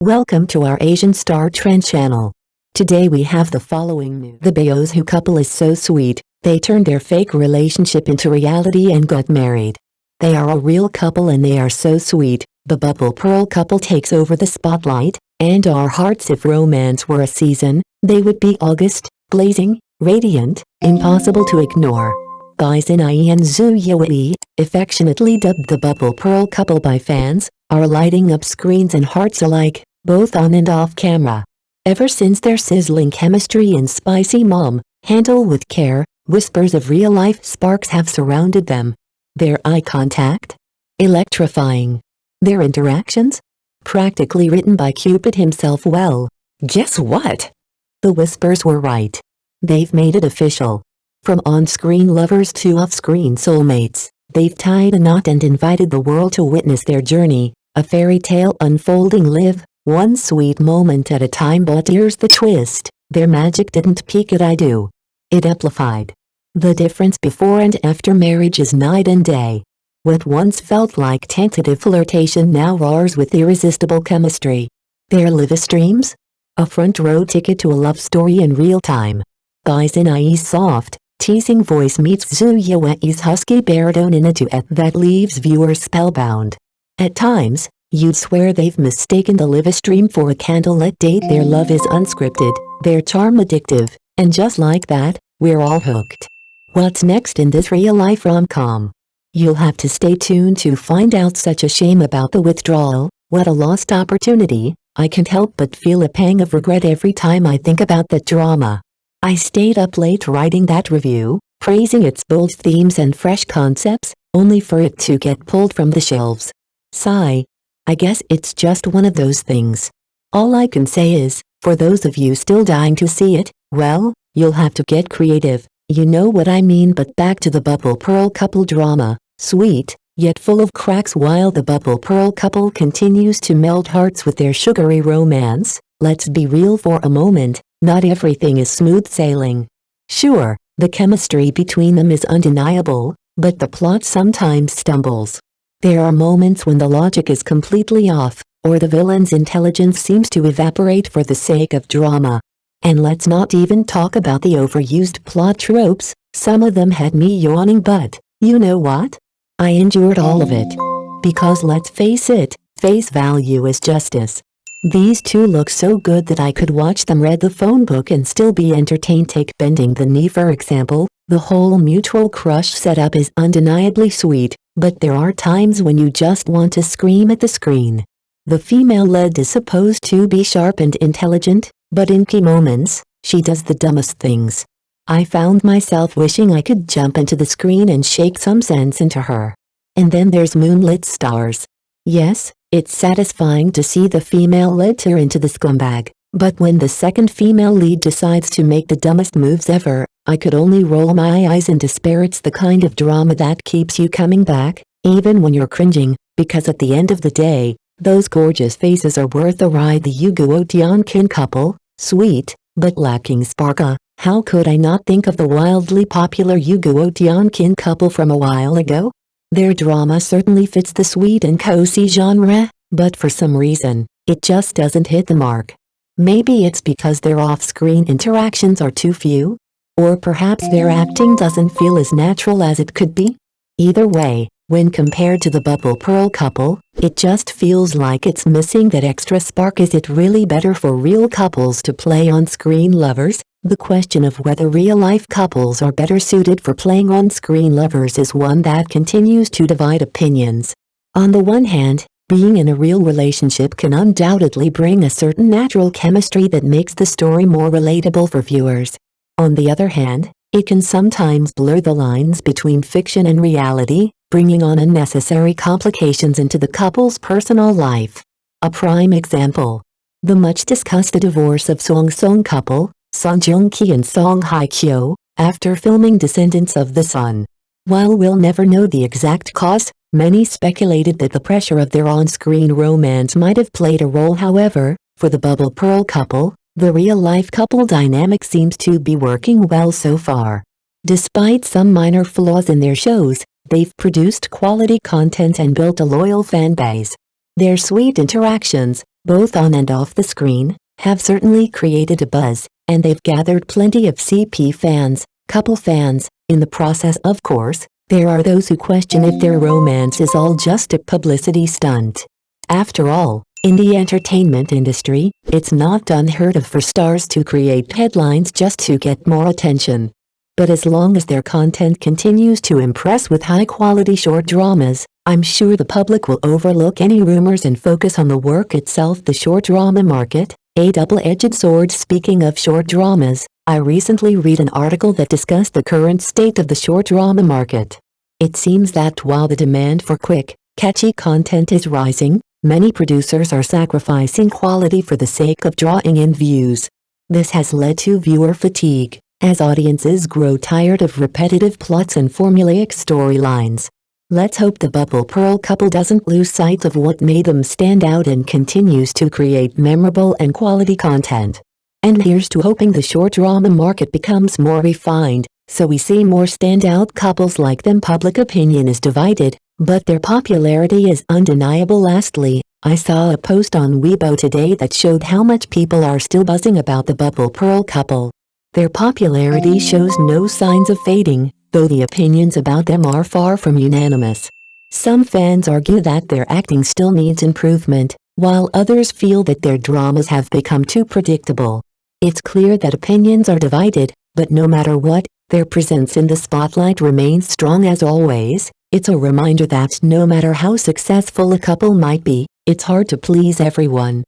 Welcome to our Asian Star Trend channel. Today we have the following news. The Baozu couple is so sweet, they turned their fake relationship into reality and got married. They are a real couple and they are so sweet. The Bubble Pearl couple takes over the spotlight, and our hearts. If romance were a season, they would be August, blazing, radiant, impossible to ignore. Bai Xinai and Zhu Yue, affectionately dubbed the Bubble Pearl couple by fans, are lighting up screens and hearts alike, both on and off camera. Ever since their sizzling chemistry and spicy mom, handle with care, whispers of real-life sparks have surrounded them. Their eye contact? Electrifying. Their interactions? Practically written by Cupid himself. Well, guess what? The whispers were right. They've made it official. From on-screen lovers to off-screen soulmates, they've tied a knot and invited the world to witness their journey, a fairy tale unfolding live, one sweet moment at a time. But here's the twist, their magic didn't peak at I do. It amplified. The difference before and after marriage is night and day. What once felt like tentative flirtation now roars with irresistible chemistry. Their live streams? A front row ticket to a love story in real time. Bai Xinai's soft, teasing voice meets Zhu Yue's husky baritone in a duet that leaves viewers spellbound. At times, you'd swear they've mistaken the live stream for a candlelit date. Their love is unscripted, their charm addictive, and just like that, we're all hooked. What's next in this real-life rom-com? You'll have to stay tuned to find out. Such a shame about the withdrawal, what a lost opportunity. I can't help but feel a pang of regret every time I think about that drama. I stayed up late writing that review, praising its bold themes and fresh concepts, only for it to get pulled from the shelves. Sigh. I guess it's just one of those things. All I can say is, for those of you still dying to see it, well, you'll have to get creative, you know what I mean. But back to the Bubble Pearl couple drama, sweet, yet full of cracks. While the Bubble Pearl couple continues to melt hearts with their sugary romance, let's be real for a moment, not everything is smooth sailing. Sure, the chemistry between them is undeniable, but the plot sometimes stumbles. There are moments when the logic is completely off, or the villain's intelligence seems to evaporate for the sake of drama. And let's not even talk about the overused plot tropes. Some of them had me yawning, but, you know what? I endured all of it. Because let's face it, face value is justice. These two look so good that I could watch them read the phone book and still be entertained. Take bending the knee for example. The whole mutual crush setup is undeniably sweet, but there are times when you just want to scream at the screen. The female lead is supposed to be sharp and intelligent, but in key moments, she does the dumbest things. I found myself wishing I could jump into the screen and shake some sense into her. And then there's moonlit stars. Yes, it's satisfying to see the female lead tear into the scumbag, but when the second female lead decides to make the dumbest moves ever, I could only roll my eyes in despair. It's the kind of drama that keeps you coming back, even when you're cringing, because at the end of the day, those gorgeous faces are worth the ride. The Yuguo Tianqin couple, sweet, but lacking sparkle. How could I not think of the wildly popular Yuguo Tianqin couple from a while ago? Their drama certainly fits the sweet and cozy genre, but for some reason, it just doesn't hit the mark. Maybe it's because their off-screen interactions are too few? Or perhaps their acting doesn't feel as natural as it could be? Either way, when compared to the Bubble Pearl couple, it just feels like it's missing that extra spark. Is it really better for real couples to play on-screen lovers? The question of whether real-life couples are better suited for playing on-screen lovers is one that continues to divide opinions. On the one hand, being in a real relationship can undoubtedly bring a certain natural chemistry that makes the story more relatable for viewers. On the other hand, it can sometimes blur the lines between fiction and reality, bringing on unnecessary complications into the couple's personal life. A prime example. The much-discussed divorce of Song Song couple, Song Joong-ki and Song Hye-kyo, after filming Descendants of the Sun. While we'll never know the exact cause, many speculated that the pressure of their on-screen romance might have played a role. However, for the Bubble Pearl couple, the real-life couple dynamic seems to be working well so far. Despite some minor flaws in their shows, they've produced quality content and built a loyal fan base. Their sweet interactions, both on and off the screen, have certainly created a buzz, and they've gathered plenty of CP fans, couple fans. In the process, of course, there are those who question if their romance is all just a publicity stunt. After all, in the entertainment industry, it's not unheard of for stars to create headlines just to get more attention. But as long as their content continues to impress with high-quality short dramas, I'm sure the public will overlook any rumors and focus on the work itself. The short drama market, a double-edged sword. Speaking of short dramas, I recently read an article that discussed the current state of the short drama market. It seems that while the demand for quick, catchy content is rising, many producers are sacrificing quality for the sake of drawing in views. This has led to viewer fatigue, as audiences grow tired of repetitive plots and formulaic storylines. Let's hope the Bubble Pearl couple doesn't lose sight of what made them stand out and continues to create memorable and quality content. And here's to hoping the short drama market becomes more refined, so we see more standout couples like them. Public opinion is divided, but their popularity is undeniable. Lastly, I saw a post on Weibo today that showed how much people are still buzzing about the Bubble Pearl couple. Their popularity shows no signs of fading, though the opinions about them are far from unanimous. Some fans argue that their acting still needs improvement, while others feel that their dramas have become too predictable. It's clear that opinions are divided, but no matter what, their presence in the spotlight remains strong. As always, it's a reminder that no matter how successful a couple might be, it's hard to please everyone.